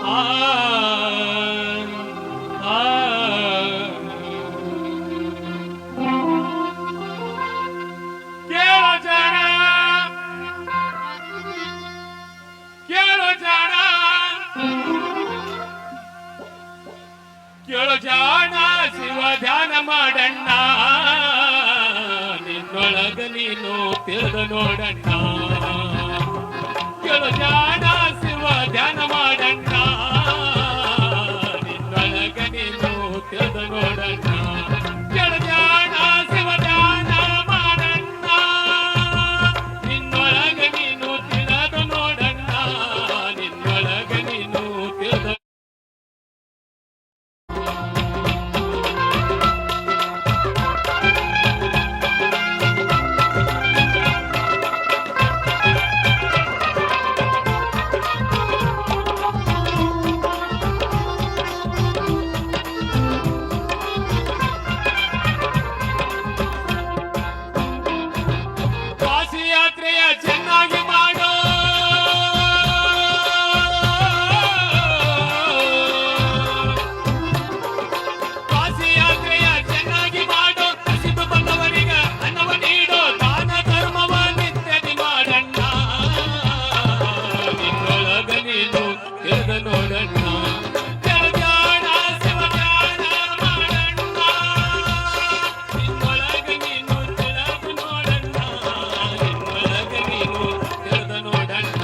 ಆ ಆ ಕೇಳೋ ಜನ ಕೇಳೋ ಜನ ಕೇಳೋ ಜಾಣ ಶಿವ ಧ್ಯಾನ ಮಾಡಣ್ಣ ನಿನ್ನೊಳಗ ನೀನು ತಿಳಿದು ನೋಡಣ್ಣ ಕೇಳೋ ಜಾಣ ಶಿವ ಧ್ಯಾನ ಮಾಡಣ್ಣ ನಿನ್ನೊಳಗ ನೀನು ತಿಳಿದು ನೋಡಣ್ಣ ಕೇಳೋ ಜಾಣ ಶಿವ ಧ್ಯಾನ ಮಾಡಣ್ಣ ನಿನ್ನೊಳಗ ನೀನು ತಿಳಿದು ನೋಡಣ್ಣ ನಿನ್ನೊಳಗ ನೀನು ತಿಳಿದು ಕಾಶಿ ಯಾತ್ರೆಯ ಚೆನ್ನಾಗಿ ಮಾಡೋ ಕಾಶಿ ಯಾತ್ರೆಯ ಚೆನ್ನಾಗಿ ಮಾಡೋ ಹಸಿದು ಬಂದವರಿಗ ಅನ್ನವ ನೀಡೋ ದಾನ ಧರ್ಮವ ನಿತ್ಯದಿ ಮಾಡಣ್ಣ ನಿನ್ನೊಳಗ ನೀನು ತಿಳಿದು ನೋಡಣ್ಣ ಜಗಜಾಣ ಶಿವಜಾಣ ಮಾಡಣ್ಣ ನಿನ್ನೊಳಗ ನೀನು ತಿಳಿದು ನೋಡಣ್ಣ ನಿನ್ನೊಳಗ ನೀನು ತಿಳಿದು ನೋಡಣ್ಣ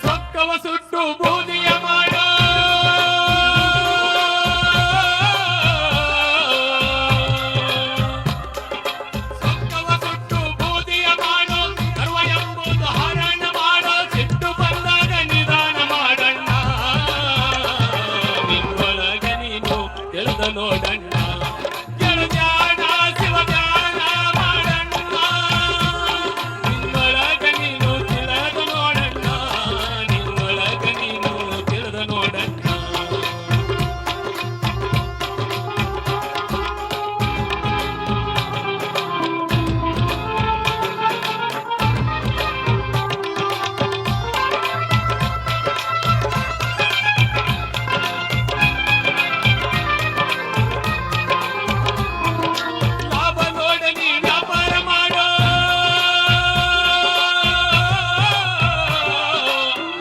ಸೊಕ್ಕವ ಸುಟ್ಟು ಬೂದಿಯ ಮಾಡೋ ಸೊಕ್ಕವ ಸುಟ್ಟು ಬೂದಿಯ ಮಾಡೋ ಸರ್ವ ಎಂಬುದು ಹರಣ ಮಾಡೋ ಸಿಟ್ಟು ಬಂದಾಗ ನಿಧಾನ ಮಾಡಣ್ಣ ನಿನ್ನೊಳಗ ನೀನು ತಿಳಿದು ನೋಡಣ್ಣ ಕೆಳು ಜಾಣ ಶಿವ ಜಾಣ ಮಾಡಣ್ಣ ನಿನ್ನೊಳಗ ನೀನು ತಿಳಿದು ನೋಡಣ್ಣ ನಿನ್ನೊಳಗ ನೀನು ತಿಳಿದು ನೋಡಣ್ಣ ಲಾಭ ನೋಡಲಿ ವ್ಯಾಪಾರ ಮಾಡೋ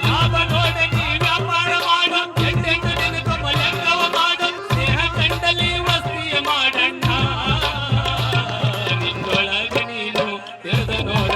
ಲಾಭ ನೋಡಲಿ ವ್ಯಾಪಾರ ಮಾಡೋ ಎಂಟೆಂಟು ದಿನಕ್ಕೊಬ್ಬ ಲೆಕ್ಕವ ಮಾಡೋ ಸ್ನೇಹ ಕಂಡಲ್ಲಿ ವಸ್ತಿಯ ಮಾಡಣ್ಣ ನಿನ್ನೊಳಗ ನೀನು ತಿಳಿದು ನೋಡ